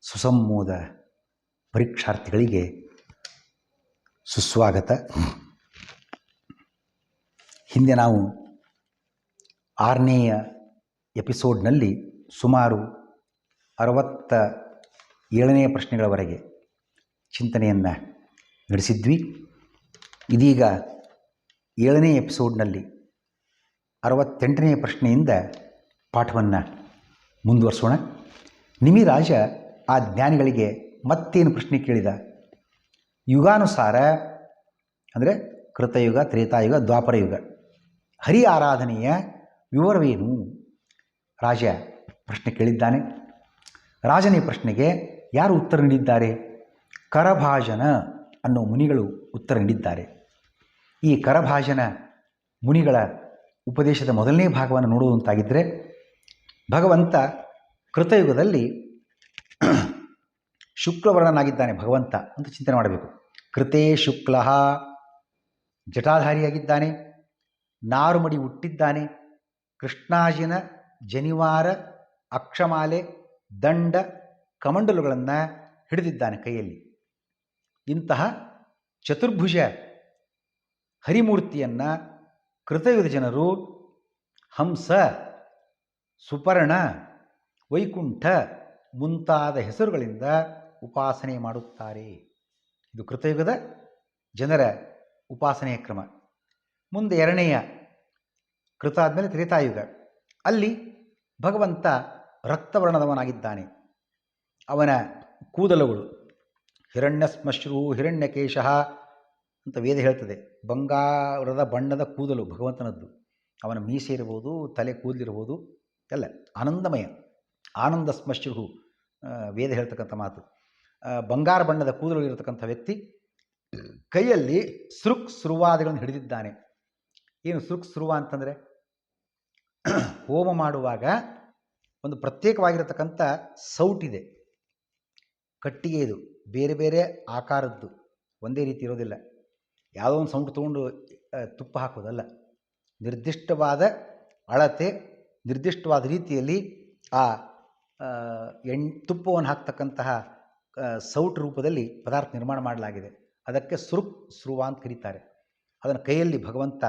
ಸುಸಂಮೋದ ಪರೀಕ್ಷಾರ್ಥಿಗಳಿಗೆ ಸುಸ್ವಾಗತ. ಹಿಂದೆ ನಾವು 6ನೇಯ ಎಪಿಸೋಡ್ನಲ್ಲಿ ಸುಮಾರು 67ನೇ ಪ್ರಶ್ನೆಗಳವರೆಗೆ ಚಿಂತನೆಯನ್ನು ನಡೆಸಿದ್ವಿ. ಇದೀಗ 7ನೇ ಎಪಿಸೋಡ್ನಲ್ಲಿ 68ನೇ ಪ್ರಶ್ನೆಯಿಂದ ಪಾಠವನ್ನು ಮುಂದುವರಿಸೋಣ. ನಿಮಿರಾಜ ಆ ಜ್ಞಾನಿಗಳಿಗೆ ಮತ್ತೇನು ಪ್ರಶ್ನೆ ಕೇಳಿದ? ಯುಗಾನುಸಾರ ಅಂದರೆ ಕೃತಯುಗ, ತ್ರೇತಾಯುಗ, ದ್ವಾಪರಯುಗ ಹರಿ ಆರಾಧನೆಯ ವಿವರವೇನು? ರಾಜ ಪ್ರಶ್ನೆ ಕೇಳಿದ್ದಾನೆ. ರಾಜನೇ ಪ್ರಶ್ನೆಗೆ ಯಾರು ಉತ್ತರ ನೀಡಿದ್ದಾರೆ? ಕರಭಾಜನ ಅನ್ನೋ ಮುನಿಗಳು ಉತ್ತರ ನೀಡಿದ್ದಾರೆ. ಈ ಕರಭಾಜನ ಮುನಿಗಳ ಉಪದೇಶದ ಮೊದಲನೇ ಭಾಗವನ್ನು ನೋಡುವಂತಾಗಿದ್ದರೆ, ಭಗವಂತ ಕೃತಯುಗದಲ್ಲಿ ಶುಕ್ಲವರ್ಣನಾಗಿದ್ದಾನೆ ಭಗವಂತ ಅಂತ ಚಿಂತನೆ ಮಾಡಬೇಕು. ಕೃತೇ ಶುಕ್ಲ, ಜಟಾಧಾರಿಯಾಗಿದ್ದಾನೆ, ನಾರುಮಡಿ ಹುಟ್ಟಿದ್ದಾನೆ, ಕೃಷ್ಣಾಜಿನ ಜನಿವಾರ, ಅಕ್ಷಮಾಲೆ, ದಂಡ, ಕಮಂಡಲುಗಳನ್ನು ಹಿಡಿದಿದ್ದಾನೆ ಕೈಯಲ್ಲಿ. ಇಂತಹ ಚತುರ್ಭುಜ ಹರಿಮೂರ್ತಿಯನ್ನು ಕೃತಯುಗದ ಜನರು ಹಂಸ, ಸುಪರ್ಣ, ವೈಕುಂಠ ಮುಂತಾದ ಹೆಸರುಗಳಿಂದ ಉಪಾಸನೆ ಮಾಡುತ್ತಾರೆ. ಇದು ಕೃತಯುಗದ ಜನರ ಉಪಾಸನೆಯ ಕ್ರಮ. ಮುಂದೆ 2ನೇಯ ಕೃತ ಆದಮೇಲೆ ತ್ರೇತಾಯುಗ. ಅಲ್ಲಿ ಭಗವಂತ ರಕ್ತವರ್ಣದವನಾಗಿದ್ದಾನೆ. ಅವನ ಕೂದಲುಗಳು ಹಿರಣ್ಯಶ್ಮಶ್ರು ಹಿರಣ್ಯಕೇಶ ಅಂತ ವೇದ ಹೇಳ್ತದೆ. ಬಂಗಾರದ ಬಣ್ಣದ ಕೂದಲು ಭಗವಂತನದ್ದು. ಅವನ ಮೀಸೆ ಇರ್ಬೋದು, ತಲೆ ಕೂದಲಿರ್ಬೋದು, ಎಲ್ಲ ಆನಂದಮಯ. ಆನಂದ ಸ್ಮಶ್ರು ವೇದ ಹೇಳ್ತಕ್ಕಂಥ ಮಾತು. ಬಂಗಾರ ಬಣ್ಣದ ಕೂದಲು ಇರತಕ್ಕಂಥ ವ್ಯಕ್ತಿ ಕೈಯಲ್ಲಿ ಸೃಕ್ ಸೃವಾದಿಗಳನ್ನು ಹಿಡಿದಿದ್ದಾನೆ. ಏನು ಸೃಕ್ ಸೃವ ಅಂತಂದರೆ, ಹೋಮ ಮಾಡುವಾಗ ಒಂದು ಪ್ರತ್ಯೇಕವಾಗಿರತಕ್ಕಂಥ ಸೌಟಿದೆ, ಕಟ್ಟಿಗೆ. ಇದು ಬೇರೆ ಬೇರೆ ಆಕಾರದ್ದು, ಒಂದೇ ರೀತಿ ಇರೋದಿಲ್ಲ. ಯಾವುದೋ ಒಂದು ಸೌಟು ತೊಗೊಂಡು ತುಪ್ಪ ಹಾಕೋದಲ್ಲ. ನಿರ್ದಿಷ್ಟವಾದ ಅಳತೆ, ನಿರ್ದಿಷ್ಟವಾದ ರೀತಿಯಲ್ಲಿ ಆ ತುಪ್ಪವನ್ನು ಹಾಕ್ತಕ್ಕಂತಹ ಸೌಟ್ ರೂಪದಲ್ಲಿ ಪದಾರ್ಥ ನಿರ್ಮಾಣ ಮಾಡಲಾಗಿದೆ. ಅದಕ್ಕೆ ಸೃಕ್ ಸೃವ ಅಂತ ಕರೀತಾರೆ. ಅದನ್ನು ಕೈಯಲ್ಲಿ ಭಗವಂತ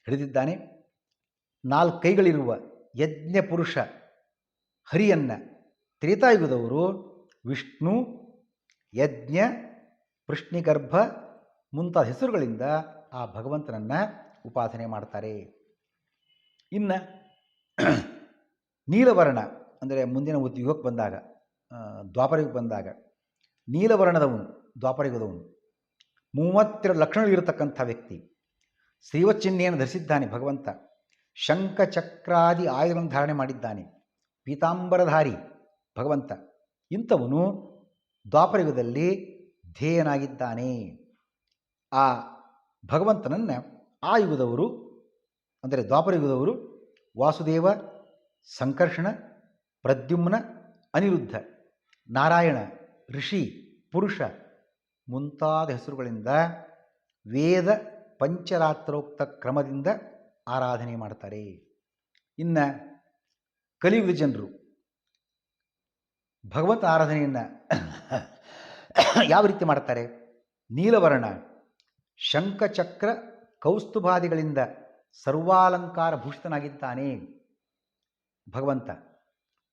ಹಿಡಿದಿದ್ದಾನೆ. 4 ಕೈಗಳಿರುವ ಯಜ್ಞ ಪುರುಷ ಹರಿಯನ್ನು ತ್ರೇತಾಯುಗದವರು ವಿಷ್ಣು, ಯಜ್ಞ, ಪೃಷ್ಣಿಗರ್ಭ ಮುಂತಾದ ಹೆಸರುಗಳಿಂದ ಆ ಭಗವಂತನನ್ನು ಉಪಾಸನೆ ಮಾಡ್ತಾರೆ. ಇನ್ನು ನೀಲವರ್ಣ ಅಂದರೆ ಮುಂದಿನ ಯುಗಕ್ಕೆ ಬಂದಾಗ, ದ್ವಾಪರಯುಗಕ್ಕೆ ಬಂದಾಗ ನೀಲವರ್ಣದವನು ದ್ವಾಪರಯುಗದವನು 32 ಲಕ್ಷಣಗಳಿರತಕ್ಕಂಥ ವ್ಯಕ್ತಿ. ಶ್ರೀವಚ್ಚಿಹ್ನೆಯನ್ನು ಧರಿಸಿದ್ದಾನೆ ಭಗವಂತ. ಶಂಖ ಚಕ್ರಾದಿ ಆಯುಧಗಳನ್ನು ಧಾರಣೆ ಮಾಡಿದ್ದಾನೆ. ಪೀತಾಂಬರಧಾರಿ ಭಗವಂತ. ಇಂಥವನು ದ್ವಾಪರಯುಗದಲ್ಲಿ ಧ್ಯೇಯನಾಗಿದ್ದಾನೆ. ಆ ಭಗವಂತನನ್ನು ಆ ಯುಗದವರು ಅಂದರೆ ದ್ವಾಪರಯುಗದವರು ವಾಸುದೇವ, ಸಂಕರ್ಷಣ, ಪ್ರದ್ಯುಮ್ನ, ಅನಿರುದ್ಧ, ನಾರಾಯಣ, ಋಷಿ, ಪುರುಷ ಮುಂತಾದ ಹೆಸರುಗಳಿಂದ ವೇದ ಪಂಚರಾತ್ರೋಕ್ತ ಕ್ರಮದಿಂದ ಆರಾಧನೆ ಮಾಡ್ತಾರೆ. ಇನ್ನು ಕಲಿಯುಗದ ಜನರು ಭಗವಂತ ಆರಾಧನೆಯನ್ನು ಯಾವ ರೀತಿ ಮಾಡ್ತಾರೆ? ನೀಲವರ್ಣ, ಶಂಖಚಕ್ರ ಕೌಸ್ತುಭಾದಿಗಳಿಂದ ಸರ್ವಾಲಂಕಾರ ಭೂಷಿತನಾಗಿದ್ದಾನೆ ಭಗವಂತ.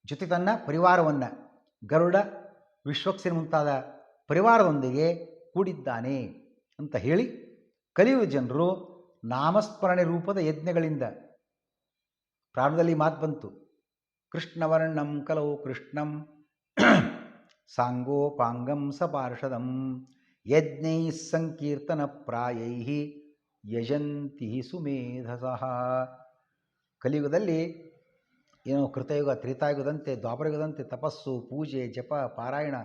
ಜೊತೆ ತನ್ನ ಪರಿವಾರವನ್ನು ಗರುಡ, ವಿಶ್ವಕ್ಸೇನ ಮುಂತಾದ ಪರಿವಾರದೊಂದಿಗೆ ಕೂಡಿದ್ದಾನೆ ಅಂತ ಹೇಳಿ ಕಲಿಯುವ ಜನರು ನಾಮಸ್ಮರಣೆ ರೂಪದ ಯಜ್ಞಗಳಿಂದ, ಪ್ರಾರಂಭದಲ್ಲಿ ಮಾತು ಬಂತು, ಕೃಷ್ಣವರ್ಣಂ ಕಲೌ ಕೃಷ್ಣಂ ಸಾಂಗೋಪಾಂಗಂ ಸಪಾರ್ಷದಂ ಯಜ್ಞೈ ಸಂಕೀರ್ತನ ಪ್ರಾಯೈ ಯಜಂತಿ ಸುಮೇಧಸಃ. ಕಲಿಯುಗದಲ್ಲಿ ಏನೋ ಕೃತಯುಗ, ತ್ರೇತಾಯುಗದಂತೆ, ದ್ವಾಪರಯುಗದಂತೆ ತಪಸ್ಸು, ಪೂಜೆ, ಜಪ, ಪಾರಾಯಣ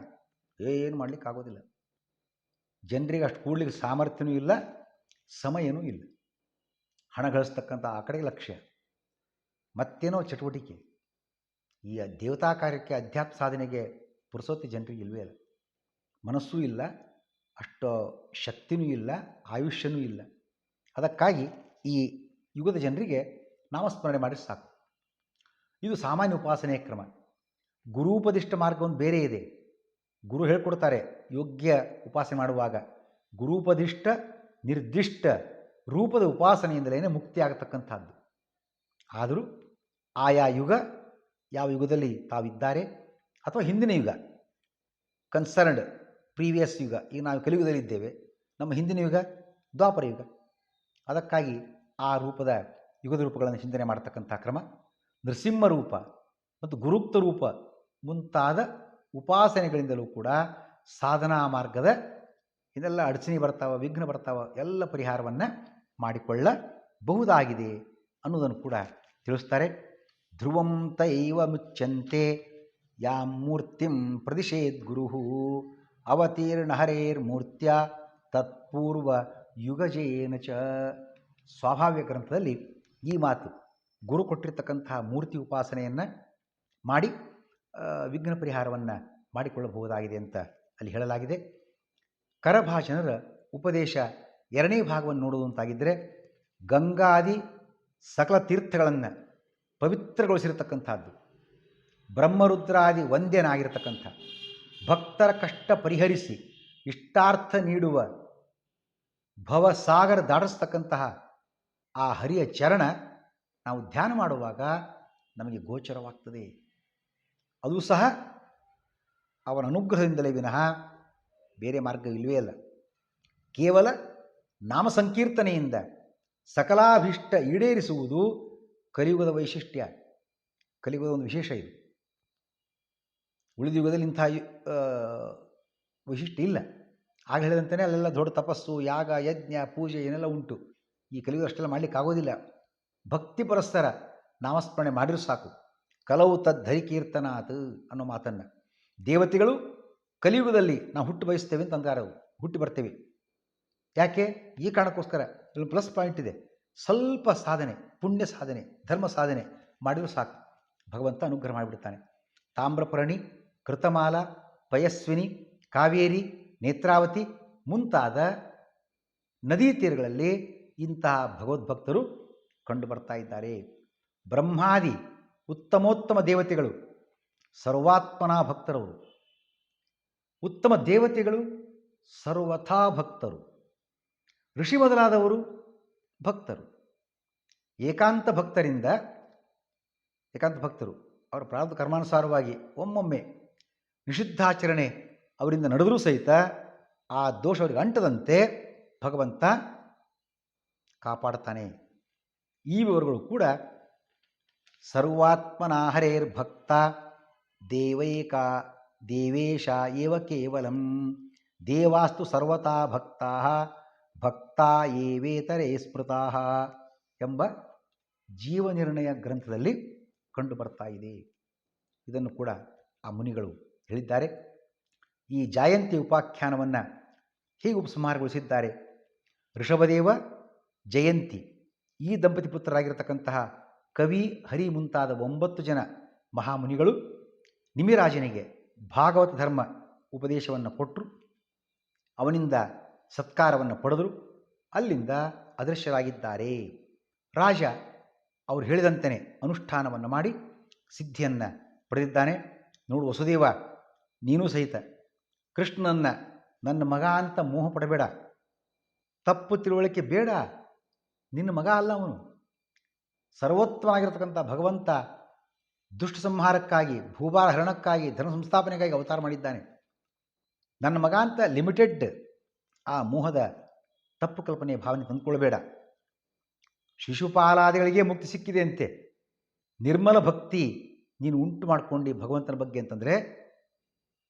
ಏನು ಮಾಡಲಿಕ್ಕಾಗೋದಿಲ್ಲ. ಜನರಿಗೆ ಅಷ್ಟು ಕೂಡಲಿಕ್ಕೆ ಸಾಮರ್ಥ್ಯನೂ ಇಲ್ಲ, ಸಮಯನೂ ಇಲ್ಲ. ಹಣ ಗಳಿಸ್ತಕ್ಕಂಥ ಆ ಕಡೆಗೆ ಲಕ್ಷ್ಯ, ಮತ್ತೇನೋ ಚಟುವಟಿಕೆ. ಈ ದೇವತಾ ಕಾರ್ಯಕ್ಕೆ, ಅಧ್ಯಾತ್ಮ ಸಾಧನೆಗೆ ಪುರುಸೊತ್ತಿ ಜನರಿಗೆ ಇಲ್ಲವೇ ಇಲ್ಲ. ಮನಸ್ಸೂ ಇಲ್ಲ, ಅಷ್ಟು ಶಕ್ತಿನೂ ಇಲ್ಲ, ಆಯುಷ್ಯನೂ ಇಲ್ಲ. ಅದಕ್ಕಾಗಿ ಈ ಯುಗದ ಜನರಿಗೆ ನಾಮಸ್ಮರಣೆ ಮಾಡಿ ಸಾಕು. ಇದು ಸಾಮಾನ್ಯ ಉಪಾಸನೆಯ ಕ್ರಮ. ಗುರೂಪದಿಷ್ಟ ಮಾರ್ಗ ಒಂದು ಬೇರೆ ಇದೆ. ಗುರು ಹೇಳ್ಕೊಡ್ತಾರೆ ಯೋಗ್ಯ ಉಪಾಸನೆ ಮಾಡುವಾಗ ಗುರೂಪದಿಷ್ಟ ನಿರ್ದಿಷ್ಟ ರೂಪದ ಉಪಾಸನೆಯಿಂದಲೇ ಮುಕ್ತಿ ಆಗತಕ್ಕಂಥದ್ದು. ಆದರೂ ಆಯಾ ಯುಗ ಯಾವ ಯುಗದಲ್ಲಿ ತಾವಿದ್ದಾರೆ ಅಥವಾ ಹಿಂದಿನ ಯುಗ ಕನ್ಸರ್ನ್ಡ್ ಪ್ರೀವಿಯಸ್ ಯುಗ, ಈಗ ನಾವು ಕಲಿಯುಗದಲ್ಲಿದ್ದೇವೆ, ನಮ್ಮ ಹಿಂದಿನ ಯುಗ ದ್ವಾಪರ ಯುಗ, ಅದಕ್ಕಾಗಿ ಆ ರೂಪದ ಯುಗದ ರೂಪಗಳನ್ನು ಚಿಂತನೆ ಮಾಡತಕ್ಕಂಥ ಕ್ರಮ, ನೃಸಿಂಹ ರೂಪ ಮತ್ತು ಗುರುಕ್ತ ರೂಪ ಮುಂತಾದ ಉಪಾಸನೆಗಳಿಂದಲೂ ಕೂಡ ಸಾಧನಾ ಮಾರ್ಗದ ಇದೆಲ್ಲ ಅಡಚಣೆ ಬರ್ತಾವ, ವಿಘ್ನ ಬರ್ತಾವ, ಎಲ್ಲ ಪರಿಹಾರವನ್ನು ಮಾಡಿಕೊಳ್ಳಬಹುದಾಗಿದೆ ಅನ್ನೋದನ್ನು ಕೂಡ ತಿಳಿಸ್ತಾರೆ. ಧ್ರುವಂ ತೈವ ಮುಚ್ಚಂತೆ ಯಾ ಮೂರ್ತಿಂ ಪ್ರದಿಶೇದ್ ಗುರು ಅವತೀರ್ಣ ಹರೇರ್ಮೂರ್ತ್ಯ ತತ್ಪೂರ್ವ ಯುಗಜೇನ ಚ. ಸ್ವಾಭಾವಿಕ ಗ್ರಂಥದಲ್ಲಿ ಈ ಮಾತು, ಗುರು ಕೊಟ್ಟಿರ್ತಕ್ಕಂತಹ ಮೂರ್ತಿ ಉಪಾಸನೆಯನ್ನು ಮಾಡಿ ವಿಘ್ನ ಪರಿಹಾರವನ್ನು ಮಾಡಿಕೊಳ್ಳಬಹುದಾಗಿದೆ ಅಂತ ಅಲ್ಲಿ ಹೇಳಲಾಗಿದೆ. ಕರಭಾಜನರ ಉಪದೇಶ ಎರಡನೇ ಭಾಗವನ್ನು ನೋಡುವಂತಾಗಿದ್ದರೆ, ಗಂಗಾದಿ ಸಕಲ ತೀರ್ಥಗಳನ್ನು ಪವಿತ್ರಗೊಳಿಸಿರತಕ್ಕಂಥದ್ದು, ಬ್ರಹ್ಮರುದ್ರಾದಿ ವಂದ್ಯನಾಗಿರತಕ್ಕಂಥ, ಭಕ್ತರ ಕಷ್ಟ ಪರಿಹರಿಸಿ ಇಷ್ಟಾರ್ಥ ನೀಡುವ, ಭವಸಾಗರ ದಾಟಿಸ್ತಕ್ಕಂತಹ ಆ ಹರಿಯ ಚರಣ ನಾವು ಧ್ಯಾನ ಮಾಡುವಾಗ ನಮಗೆ ಗೋಚರವಾಗ್ತದೆ. ಅದು ಸಹ ಅವನ ಅನುಗ್ರಹದಿಂದಲೇ ವಿನಃ ಬೇರೆ ಮಾರ್ಗವಿಲ್ಲವೇ ಅಲ್ಲ. ಕೇವಲ ನಾಮ ಸಂಕೀರ್ತನೆಯಿಂದ ಸಕಲಾಭೀಷ್ಟ ಈಡೇರಿಸುವುದು ಕಲಿಯುಗದ ವೈಶಿಷ್ಟ್ಯ, ಕಲಿಯುಗದ ಒಂದು ವಿಶೇಷ ಇದು. ಉಳಿದ ಯುಗದಲ್ಲಿ ಇಂಥ ವೈಶಿಷ್ಟ್ಯ ಇಲ್ಲ. ಆಗ ಹೇಳಿದಂತೆಯೇ ಅಲ್ಲೆಲ್ಲ ದೊಡ್ಡ ತಪಸ್ಸು, ಯಾಗ, ಯಜ್ಞ, ಪೂಜೆ ಏನೆಲ್ಲ ಉಂಟು. ಈ ಕಲಿಯುಗ ಅಷ್ಟೆಲ್ಲ ಮಾಡಲಿಕ್ಕೆ ಆಗೋದಿಲ್ಲ. ಭಕ್ತಿ ಪರಸ್ಪರ ನಾಮಸ್ಮರಣೆ ಮಾಡಿರೂ ಸಾಕು. ಕಲವು ತದ್ಧರಿ ಕೀರ್ತನಾತ್ ಅನ್ನೋ ಮಾತನ್ನು ದೇವತೆಗಳು ಕಲಿಯುಗದಲ್ಲಿ ನಾವು ಹುಟ್ಟು ಬಯಸ್ತೇವೆ ಅಂತ ಅಂತಾರೆ. ಹುಟ್ಟಿ ಬರ್ತೇವೆ. ಯಾಕೆ? ಈ ಕಾರಣಕ್ಕೋಸ್ಕರ. ಇಲ್ಲಿ ಪ್ಲಸ್ ಪಾಯಿಂಟ್ ಇದೆ. ಸ್ವಲ್ಪ ಸಾಧನೆ, ಪುಣ್ಯ ಸಾಧನೆ, ಧರ್ಮ ಸಾಧನೆ ಮಾಡಿದರೂ ಸಾಕು, ಭಗವಂತ ಅನುಗ್ರಹ ಮಾಡಿಬಿಡ್ತಾನೆ. ತಾಮ್ರಪರ್ಣಿ, ಕೃತಮಾಲ, ಪಯಸ್ವಿನಿ, ಕಾವೇರಿ, ನೇತ್ರಾವತಿ ಮುಂತಾದ ನದಿ ತೀರಗಳಲ್ಲಿ ಇಂತಹ ಭಗವದ್ಭಕ್ತರು ಕಂಡು ಬರ್ತಾ ಇದ್ದಾರೆ. ಬ್ರಹ್ಮಾದಿ ಉತ್ತಮೋತ್ತಮ ದೇವತೆಗಳು ಸರ್ವಾತ್ಮನಾ ಭಕ್ತರವರು. ಉತ್ತಮ ದೇವತೆಗಳು ಸರ್ವಥಾ ಭಕ್ತರು. ಋಷಿ ಮೊದಲಾದವರು ಭಕ್ತರು. ಏಕಾಂತ ಭಕ್ತರು ಅವರ ಪ್ರಾರಬ್ಧ ಕರ್ಮಾನುಸಾರವಾಗಿ ಒಮ್ಮೊಮ್ಮೆ ನಿಷಿದ್ಧಾಚರಣೆ ಅವರಿಂದ ನಡೆದರೂ ಸಹಿತ ಆ ದೋಷ ಅವರಿಗೆ ಅಂಟದಂತೆ ಭಗವಂತ ಕಾಪಾಡ್ತಾನೆ. ಈ ವಿವರಗಳು ಕೂಡ ಸರ್ವಾತ್ಮನಾ ಹರೇರ್ಭಕ್ತ ದೇವೇಶ ಏವ ಕೇವಲಂ ದೇವಾಸ್ತು ಸರ್ವತಾ ಭಕ್ತಾ ಭಕ್ತಾ ಏವೇತರೇ ಸ್ಮೃತಾ ಎಂಬ ಜೀವನಿರ್ಣಯ ಗ್ರಂಥದಲ್ಲಿ ಕಂಡು ಬರ್ತಾ ಇದೆ. ಇದನ್ನು ಕೂಡ ಆ ಮುನಿಗಳು ಹೇಳಿದ್ದಾರೆ. ಈ ಜಾಯಂತಿ ಉಪಾಖ್ಯಾನವನ್ನು ಹೀಗೆ ಉಪಸಂಹಾರಗೊಳಿಸಿದ್ದಾರೆ. ಋಷಭದೇವ, ಜಯಂತಿ ಈ ದಂಪತಿ ಪುತ್ರರಾಗಿರತಕ್ಕಂತಹ ಕವಿ, ಹರಿ ಮುಂತಾದ 9 ಜನ ಮಹಾಮುನಿಗಳು ನಿಮಿರಾಜನಿಗೆ ಭಾಗವತ ಧರ್ಮ ಉಪದೇಶವನ್ನು ಕೊಟ್ಟರು. ಅವನಿಂದ ಸತ್ಕಾರವನ್ನು ಪಡೆದರು. ಅಲ್ಲಿಂದ ಅದೃಶ್ಯರಾಗಿದ್ದಾರೆ. ರಾಜ ಅವರು ಹೇಳಿದಂತೆಯೇ ಅನುಷ್ಠಾನವನ್ನು ಮಾಡಿ ಸಿದ್ಧಿಯನ್ನು ಪಡೆದಿದ್ದಾನೆ. ನೋಡು ವಸುದೇವ, ನೀನೂ ಸಹಿತ ಕೃಷ್ಣನನ್ನು ನನ್ನ ಮಗ ಅಂತ ಮೋಹ ಪಡಬೇಡ, ತಪ್ಪು ತಿಳುವಳಿಕೆ ಬೇಡ. ನಿನ್ನ ಮಗ ಅಲ್ಲ ಅವನು. ಸರ್ವೋತ್ತಮನಾಗಿರ್ತಕ್ಕಂಥ ಭಗವಂತ ದುಷ್ಟ ಸಂಹಾರಕ್ಕಾಗಿ, ಭೂಭಾರ ಹರಣಕ್ಕಾಗಿ, ಧರ್ಮ ಸಂಸ್ಥಾಪನೆಗಾಗಿ ಅವತಾರ ಮಾಡಿದ್ದಾನೆ. ನನ್ನ ಮಗ ಅಂತ ಲಿಮಿಟೆಡ್ ಆ ಮೋಹದ ತಪ್ಪು ಕಲ್ಪನೆಯ ಭಾವನೆ ತಂದುಕೊಳ್ಬೇಡ. ಶಿಶುಪಾಲಾದಿಗಳಿಗೆ ಮುಕ್ತಿ ಸಿಕ್ಕಿದೆ ಅಂತೆ. ನಿರ್ಮಲ ಭಕ್ತಿ ನೀನು ಉಂಟು ಮಾಡಿಕೊಂಡು ಭಗವಂತನ ಬಗ್ಗೆ ಅಂತಂದರೆ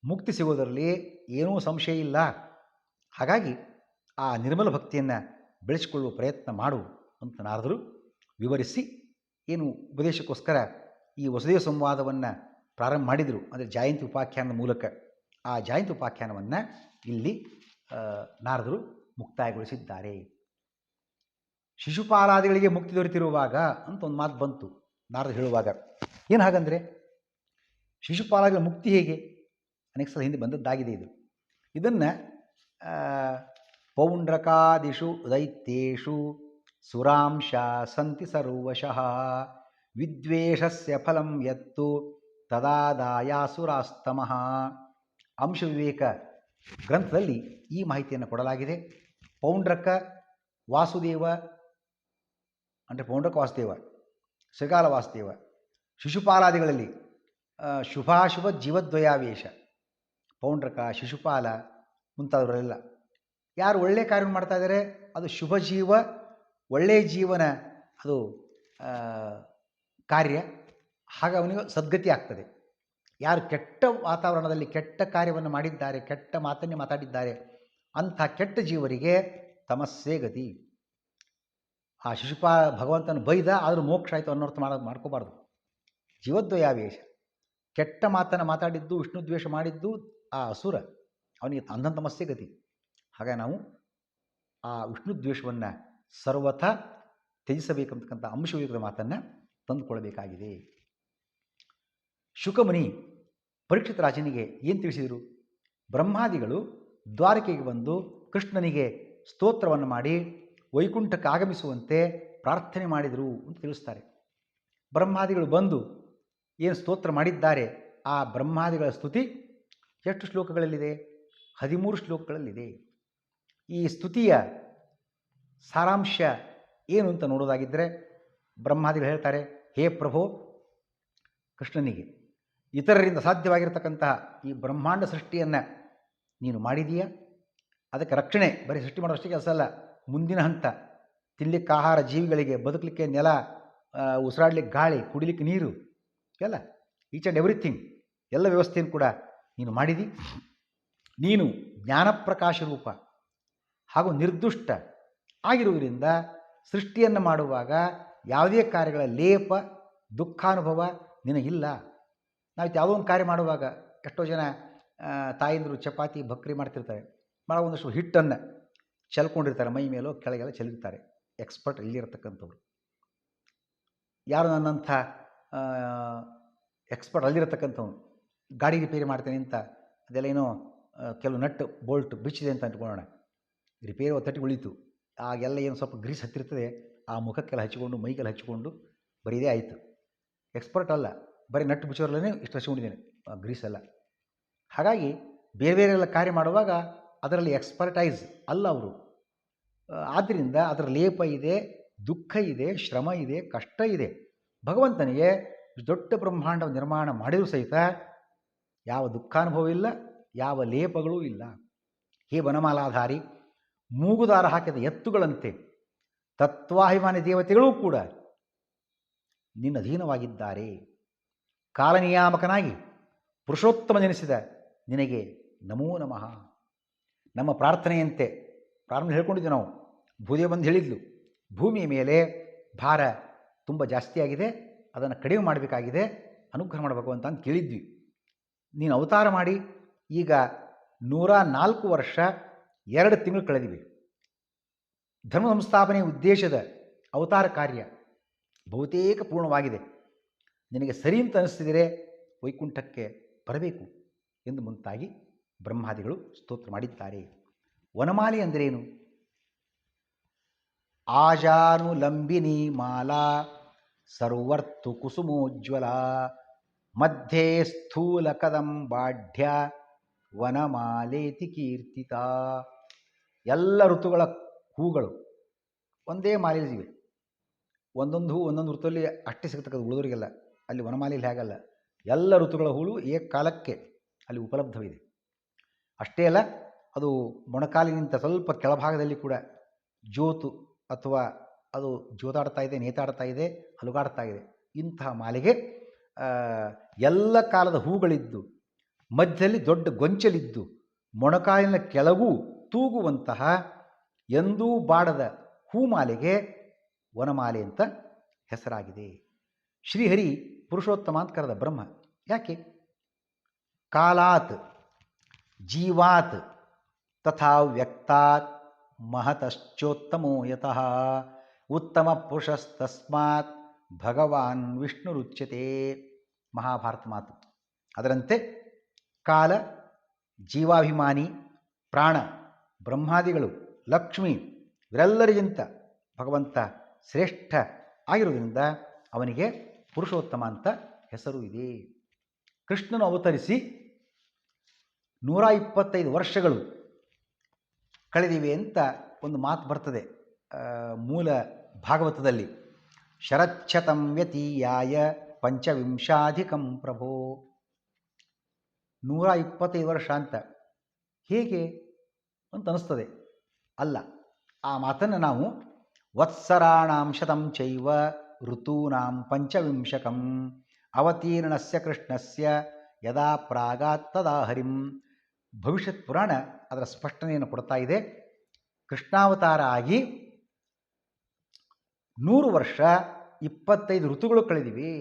ಮುಕ್ತಿ ಸಿಗೋದರಲ್ಲಿ ಏನೂ ಸಂಶಯ ಇಲ್ಲ. ಹಾಗಾಗಿ ಆ ನಿರ್ಮಲ ಭಕ್ತಿಯನ್ನು ಬೆಳೆಸಿಕೊಳ್ಳುವ ಪ್ರಯತ್ನ ಮಾಡು ಅಂತ ನಾರದರು ವಿವರಿಸಿ ಏನು ಉಪದೇಶಕ್ಕೋಸ್ಕರ ಈ ವಸುದೇವ ಸಂವಾದವನ್ನು ಪ್ರಾರಂಭ ಮಾಡಿದರು. ಅಂದರೆ ಜಾಯಂತಿ ಉಪಾಖ್ಯಾನದ ಮೂಲಕ ಆ ಜಾಯಂತಿ ಉಪಾಖ್ಯಾನವನ್ನು ಇಲ್ಲಿ ನಾರದರು ಮುಕ್ತಾಯಗೊಳಿಸಿದ್ದಾರೆ. ಶಿಶುಪಾಲಾದಿಗಳಿಗೆ ಮುಕ್ತಿ ದೊರೆತಿರುವಾಗ ಅಂತ ಒಂದು ಮಾತು ಬಂತು ನಾರದರು ಹೇಳುವಾಗ. ಏನು ಹಾಗಂದರೆ ಶಿಶುಪಾಲಾದಿಗಳ ಮುಕ್ತಿ ಹೇಗೆ? ಅನೇಕ ಸಲ ಹಿಂದೆ ಬಂದದ್ದಾಗಿದೆ. ಇದನ್ನು ಪೌಂಡ್ರಕಾದಿಷು ದೈತ್ಯೇಷು ಸುರಾಂಶ ಸಂತಿ ಸರ್ವಶಃ ವಿದ್ವೇಷಸ್ಯ ಫಲಂ ಯತ್ತು ತದಾದಾಯಾಸುರಾಸ್ತಮಃ ಅಂಶ ವಿವೇಕ ಗ್ರಂಥದಲ್ಲಿ ಈ ಮಾಹಿತಿಯನ್ನು ಕೊಡಲಾಗಿದೆ. ಪೌಂಡ್ರಕ ವಾಸುದೇವ ಅಂದರೆ ಪೌಂಡ್ರಕ ವಾಸುದೇವ, ಶ್ರೀಗಾಲ ವಾಸುದೇವ, ಶಿಶುಪಾಲಾದಿಗಳಲ್ಲಿ ಶುಭಾಶುಭ ಜೀವದ್ವಯಾವೇಶ, ಪೌಂಡ್ರಕ, ಶಿಶುಪಾಲ ಮುಂತಾದವರೆಲ್ಲ ಯಾರು ಒಳ್ಳೆಯ ಕಾರ್ಯವನ್ನು ಮಾಡ್ತಾ ಇದ್ದಾರೆ ಅದು ಶುಭ ಜೀವ, ಒಳ್ಳೆಯ ಜೀವನ ಅದು ಕಾರ್ಯ, ಹಾಗೆ ಅವನಿಗೆ ಸದ್ಗತಿ ಆಗ್ತದೆ. ಯಾರು ಕೆಟ್ಟ ವಾತಾವರಣದಲ್ಲಿ ಕೆಟ್ಟ ಕಾರ್ಯವನ್ನು ಮಾಡಿದ್ದಾರೆ, ಕೆಟ್ಟ ಮಾತನ್ನೇ ಮಾತಾಡಿದ್ದಾರೆ, ಅಂಥ ಕೆಟ್ಟ ಜೀವರಿಗೆ ತಮಸ್ಸೇ ಗತಿ. ಆ ಶಿಶುಪಾಲ ಭಗವಂತನ ಬೈದ ಆದರೂ ಮೋಕ್ಷ ಆಯಿತು ಅನ್ನೋರ್ಥ ಮಾಡ್ಕೋಬಾರ್ದು. ಜೀವದ್ವಯಾವೇಶ, ಕೆಟ್ಟ ಮಾತನ್ನು ಮಾತಾಡಿದ್ದು, ವಿಷ್ಣು ದ್ವೇಷ ಮಾಡಿದ್ದು ಆ ಅಸುರ, ಅವನಿಗೆ ಅಂಧನ ತಮಸ್ಸೇ ಗತಿ. ಹಾಗೆ ನಾವು ಆ ವಿಷ್ಣು ದ್ವೇಷವನ್ನು ಸರ್ವಥಾ ತ್ಯಜಿಸಬೇಕಂತಕ್ಕಂಥ ಅಂಶಯುಕ್ತ ಮಾತನ್ನು ತಂದುಕೊಳ್ಳಬೇಕಾಗಿದೆ. ಶುಕಮುನಿ ಪರೀಕ್ಷಿತ ರಾಜನಿಗೆ ಏನು ತಿಳಿಸಿದರು? ಬ್ರಹ್ಮಾದಿಗಳು ದ್ವಾರಕೆಗೆ ಬಂದು ಕೃಷ್ಣನಿಗೆ ಸ್ತೋತ್ರವನ್ನು ಮಾಡಿ ವೈಕುಂಠಕ್ಕೆ ಆಗಮಿಸುವಂತೆ ಪ್ರಾರ್ಥನೆ ಮಾಡಿದರು ಅಂತ ತಿಳಿಸ್ತಾರೆ. ಬ್ರಹ್ಮಾದಿಗಳು ಬಂದು ಏನು ಸ್ತೋತ್ರ ಮಾಡಿದ್ದಾರೆ, ಆ ಬ್ರಹ್ಮಾದಿಗಳ ಸ್ತುತಿ ಎಷ್ಟು ಶ್ಲೋಕಗಳಲ್ಲಿದೆ? 13 ಶ್ಲೋಕಗಳಲ್ಲಿದೆ. ಈ ಸ್ತುತಿಯ ಸಾರಾಂಶ ಏನು ಅಂತ ನೋಡೋದಾಗಿದ್ದರೆ, ಬ್ರಹ್ಮಾದಿಗಳು ಹೇಳ್ತಾರೆ, ಹೇ ಪ್ರಭೋ, ಕೃಷ್ಣನಿಗೆ ಇತರರಿಂದ ಸಾಧ್ಯವಾಗಿರತಕ್ಕಂತಹ ಈ ಬ್ರಹ್ಮಾಂಡ ಸೃಷ್ಟಿಯನ್ನು ನೀನು ಮಾಡಿದೀಯಾ, ಅದಕ್ಕೆ ರಕ್ಷಣೆ ಬರೀ ಸೃಷ್ಟಿ ಮಾಡೋಷ್ಟೇ ಕೆಲಸ ಅಲ್ಲ, ಮುಂದಿನ ಹಂತ ತಿನ್ನಲಿಕ್ಕೆ ಆಹಾರ, ಜೀವಿಗಳಿಗೆ ಬದುಕಲಿಕ್ಕೆ ನೆಲ, ಉಸಿರಾಡಲಿಕ್ಕೆ ಗಾಳಿ, ಕುಡಿಲಿಕ್ಕೆ ನೀರು, ಎಲ್ಲ ಈಚ್ ಆ್ಯಂಡ್ ಎವ್ರಿಥಿಂಗ್, ಎಲ್ಲ ವ್ಯವಸ್ಥೆಯನ್ನು ಕೂಡ ನೀನು ಮಾಡಿದಿ. ನೀನು ಜ್ಞಾನಪ್ರಕಾಶ ರೂಪ ಹಾಗೂ ನಿರ್ದುಷ್ಟ ಆಗಿರುವುದರಿಂದ ಸೃಷ್ಟಿಯನ್ನು ಮಾಡುವಾಗ ಯಾವುದೇ ಕಾರ್ಯಗಳ ಲೇಪ, ದುಃಖಾನುಭವ ನಿನಗಿಲ್ಲ. ನಾವು ಯಾವುದೋ ಒಂದು ಕಾರ್ಯ ಮಾಡುವಾಗ ಎಷ್ಟೋ ಜನ ತಾಯಂದಿರು ಚಪಾತಿ ಭಕ್ರಿ ಮಾಡ್ತಿರ್ತಾರೆ, ಭಾಳ ಒಂದಷ್ಟು ಹಿಟ್ಟನ್ನು ಚೆಲ್ಕೊಂಡಿರ್ತಾರೆ, ಮೈ ಮೇಲೋ ಕೆಳಗೆಲ್ಲ ಚೆಲ್ಲಿರ್ತಾರೆ, ಎಕ್ಸ್ಪರ್ಟ್ ಇಲ್ಲಿರತಕ್ಕಂಥವ್ರು. ಯಾರು ನನ್ನಂಥ ಎಕ್ಸ್ಪರ್ಟ್ ಅಲ್ಲಿರತಕ್ಕಂಥವ್ನು ಗಾಡಿ ರಿಪೇರಿ ಮಾಡ್ತೇನೆ ಅಂತ ಅದೆಲ್ಲ ಏನೋ ಕೆಲವು ನಟ್ಟು ಬೋಲ್ಟ್ ಬಿಚ್ಚಿದೆ ಅಂತ ಅಂದ್ಕೊಳ್ಳೋಣ, ರಿಪೇರಿ ಒತ್ತಟ್ಟಿ ಉಳಿತು, ಆಗೆಲ್ಲ ಏನು ಸ್ವಲ್ಪ ಗ್ರೀಸ್ ಹತ್ತಿರ್ತದೆ, ಆ ಮುಖಕ್ಕೆಲ್ಲ ಹಚ್ಚಿಕೊಂಡು ಮೈಗೆಲ್ಲ ಹಚ್ಚಿಕೊಂಡು ಬರೀದೇ ಆಯಿತು. ಎಕ್ಸ್ಪರ್ಟ್ ಅಲ್ಲ, ಬರೀ ನಟ್ಟು ಬಿಚ್ಚೋರಲ್ಲೇ ಇಷ್ಟು ಹಚ್ಕೊಂಡಿದ್ದೇನೆ ಗ್ರೀಸೆಲ್ಲ. ಹಾಗಾಗಿ ಬೇರೆ ಬೇರೆ ಎಲ್ಲ ಕಾರ್ಯ ಮಾಡುವಾಗ ಅದರಲ್ಲಿ ಎಕ್ಸ್ಪರ್ಟೈಸ್ ಅಲ್ಲ ಅವರು. ಆದ್ದರಿಂದ ಅದರ ಲೇಪ ಇದೆ, ದುಃಖ ಇದೆ, ಶ್ರಮ ಇದೆ, ಕಷ್ಟ ಇದೆ. ಭಗವಂತನಿಗೆ ದೊಡ್ಡ ಬ್ರಹ್ಮಾಂಡ ನಿರ್ಮಾಣ ಮಾಡಿದರೂ ಸಹಿತ ಯಾವ ದುಃಖಾನುಭವ ಇಲ್ಲ, ಯಾವ ಲೇಪಗಳೂ ಇಲ್ಲ. ಹೇ ವನಮಾಲಾಧಾರಿ, ಮೂಗುದಾರ ಹಾಕಿದ ಎತ್ತುಗಳಂತೆ ತತ್ವಾಭಿಮಾನಿ ದೇವತೆಗಳೂ ಕೂಡ ನಿನ್ನ ಅಧೀನವಾಗಿದ್ದಾರೆ. ಕಾಲನಿಯಾಮಕನಾಗಿ ಪುರುಷೋತ್ತಮನೆನಿಸಿದ ನಿನಗೆ ನಮೋ ನಮಃ. ನಮ್ಮ ಪ್ರಾರ್ಥನೆಯಂತೆ ಪ್ರಾರಂಭ ಹೇಳ್ಕೊಂಡಿದ್ವಿ ನಾವು, ಭೂದೇವಿ ಬಂದು ಹೇಳಿದ್ಲು, ಭೂಮಿಯ ಮೇಲೆ ಭಾರ ತುಂಬ ಜಾಸ್ತಿಯಾಗಿದೆ, ಅದನ್ನು ಕಡಿಮೆ ಮಾಡಬೇಕಾಗಿದೆ, ಅನುಗ್ರಹ ಮಾಡಬೇಕು ಅಂತ ಕೇಳಿದ್ವಿ. ನೀನು ಅವತಾರ ಮಾಡಿ ಈಗ 104 ವರ್ಷ 2 ತಿಂಗಳು ಕಳೆದಿವೆ. ಧರ್ಮ ಸಂಸ್ಥಾಪನೆಯ ಉದ್ದೇಶದ ಅವತಾರ ಕಾರ್ಯ ಬಹುತೇಕ ಪೂರ್ಣವಾಗಿದೆ. ನಿನಗೆ ಸರಿ ಅಂತ ಅನಿಸ್ತಿದರೆ ವೈಕುಂಠಕ್ಕೆ ಬರಬೇಕು ಎಂದು ಮುಂತಾಗಿ ಬ್ರಹ್ಮಾದಿಗಳು ಸ್ತೋತ್ರ ಮಾಡಿದ್ದಾರೆ. ವನಮಾಲೆ ಅಂದರೇನು? ಆಜಾನುಲಂಬಿನಿ ಮಾಲಾ ಸರ್ವರ್ತು ಕುಸುಮೋಜ್ವಲ ಮಧ್ಯೆ ಸ್ಥೂಲ ಕದಂಬಾಢ್ಯ ವನಮಾಲೇತಿ ಕೀರ್ತಿತ. ಎಲ್ಲ ಋತುಗಳ ಹೂಗಳು ಒಂದೇ ಮಾಲೆಯಲ್ಲಿವೆ. ಒಂದೊಂದು ಹೂ ಒಂದೊಂದು ಋತುವಲ್ಲಿ ಅಷ್ಟೇ ಸಿಗ್ತಕ್ಕಂಥ, ಉಳಿದವರಿಗೆಲ್ಲ. ಅಲ್ಲಿ ವನಮಾಲೆಯಲ್ಲಿ ಹಾಗಲ್ಲ, ಎಲ್ಲ ಋತುಗಳ ಹೂಳು ಏಕಕಾಲಕ್ಕೆ ಅಲ್ಲಿ ಉಪಲಬ್ಧವಿದೆ. ಅಷ್ಟೇ ಅಲ್ಲ, ಅದು ಮೊಣಕಾಲಿನಿಂದ ಸ್ವಲ್ಪ ಕೆಳಭಾಗದಲ್ಲಿ ಕೂಡ ಜೋತು ಅಥವಾ ಅದು ಜೋತಾಡ್ತಾ ಇದೆ, ನೇತಾಡ್ತಾ ಇದೆ, ಅಲುಗಾಡ್ತಾ ಇದೆ. ಇಂತಹ ಮಾಲೆಗೆ ಎಲ್ಲ ಕಾಲದ ಹೂಗಳಿದ್ದು, ಮಧ್ಯದಲ್ಲಿ ದೊಡ್ಡ ಗೊಂಚಲಿದ್ದು, ಮೊಣಕಾಲಿನ ಕೆಳಗೂ ತೂಗುವಂತಹ ಎಂದೂ ಬಾಡದ ಹೂಮಾಲೆಗೆ ವನಮಾಲೆ ಅಂತ ಹೆಸರಾಗಿದೆ. ಶ್ರೀಹರಿ ಪುರುಷೋತ್ತಮ ಅಂತ ಕರೆದ ಬ್ರಹ್ಮ ಯಾಕೆ? ಕಾಲಾತ್ ಜೀವಾತ್ ತಥಾ ವ್ಯಕ್ತಾತ್ ಮಹತಶ್ಚೋತ್ತಮೋ ಯತಃ ಉತ್ತಮ ಪುರುಷಸ್ತಸ್ಮಾತ್ ಭಗವಾನ್ ವಿಷ್ಣುರುಚ್ಯತೆ. ಮಹಾಭಾರತ ಮಾತು. ಅದರಂತೆ ಕಾಲ, ಜೀವಾಭಿಮಾನಿ, ಪ್ರಾಣ, ಬ್ರಹ್ಮಾದಿಗಳು, ಲಕ್ಷ್ಮಿ ಇವರೆಲ್ಲರಿಗಿಂತ ಭಗವಂತ ಶ್ರೇಷ್ಠ ಆಗಿರುವುದರಿಂದ ಅವನಿಗೆ ಪುರುಷೋತ್ತಮ ಅಂತ ಹೆಸರು ಇದೆ. ಕೃಷ್ಣನು ಅವತರಿಸಿ 125 ವರ್ಷಗಳು ಕಳೆದಿವೆ ಅಂತ ಒಂದು ಮಾತು ಬರ್ತದೆ ಮೂಲ ಭಾಗವತದಲ್ಲಿ. ಶರಚ್ಛತಂ ವ್ಯತೀಯಾಯ ಪಂಚವಿಂಶಾಧಿಕಂ ಪ್ರಭೋ. 125 ವರ್ಷ ಅಂತ ಹೇಗೆ ಅಂತ ಅನಿಸ್ತದೆ. ಅಲ್ಲ, ಆ ಮಾತನ್ನು ನಾವು ವತ್ಸರಾಣಾಂ ಶತಂ ಚೈವ ಋತೂನಾಂ ಪಂಚವಿಂಶಕಂ ಅವತೀರ್ಣಸ್ಯ ಕೃಷ್ಣಸ್ಯ ಯದಾ ಪ್ರಾಗಾತ್ ತದಾ ಹರಿಂ. ಭವಿಷ್ಯತ್ ಪುರಾಣ ಅದರ ಸ್ಪಷ್ಟನೆಯನ್ನು ಕೊಡ್ತಾ ಇದೆ. ಕೃಷ್ಣಾವತಾರ ಆಗಿ 100 ವರ್ಷ 25 ಋತುಗಳು ಕಳೆದಿವೆ.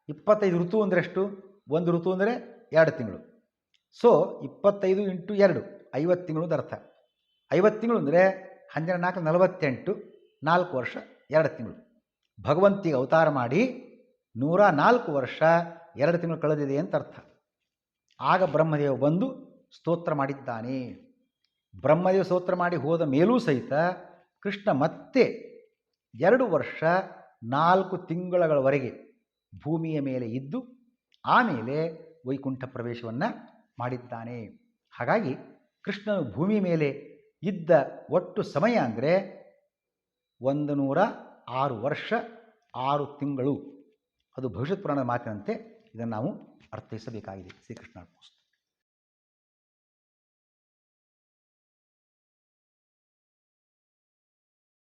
25 ಋತು ಅಂದರೆ ಎಷ್ಟು? ಒಂದು ಋತು ಅಂದರೆ 2 ತಿಂಗಳು. ಸೊ 25 × 2 50 ತಿಂಗಳು ಅಂತ ಅರ್ಥ. 50 ತಿಂಗಳು ಅಂದರೆ 12 × 4 48, 4 ವರ್ಷ 2 ತಿಂಗಳು. ಭಗವಂತಿಗೆ ಅವತಾರ ಮಾಡಿ 104 ವರ್ಷ 2 ತಿಂಗಳು ಕಳೆದಿದೆ ಅಂತ ಅರ್ಥ. ಆಗ ಬ್ರಹ್ಮದೇವ ಬಂದು ಸ್ತೋತ್ರ ಮಾಡಿದ್ದಾನೆ. ಬ್ರಹ್ಮದೇವ ಸ್ತೋತ್ರ ಮಾಡಿ ಹೋದ ಮೇಲೂ ಸಹಿತ ಕೃಷ್ಣ ಮತ್ತೆ 2 ವರ್ಷ 4 ತಿಂಗಳವರೆಗೆ ಭೂಮಿಯ ಮೇಲೆ ಇದ್ದು ಆಮೇಲೆ ವೈಕುಂಠ ಪ್ರವೇಶವನ್ನು ಮಾಡಿದ್ದಾನೆ. ಹಾಗಾಗಿ ಕೃಷ್ಣನು ಭೂಮಿ ಮೇಲೆ ಇದ್ದ ಒಟ್ಟು ಸಮಯ ಅಂದರೆ 106 ವರ್ಷ 6 ತಿಂಗಳು. ಅದು ಭವಿಷ್ಯತ್ ಪುರಾಣದ ಮಾತಿನಂತೆ ಇದನ್ನು ನಾವು ಅರ್ಥೈಸಬೇಕಾಗಿದೆ. ಶ್ರೀಕೃಷ್ಣ.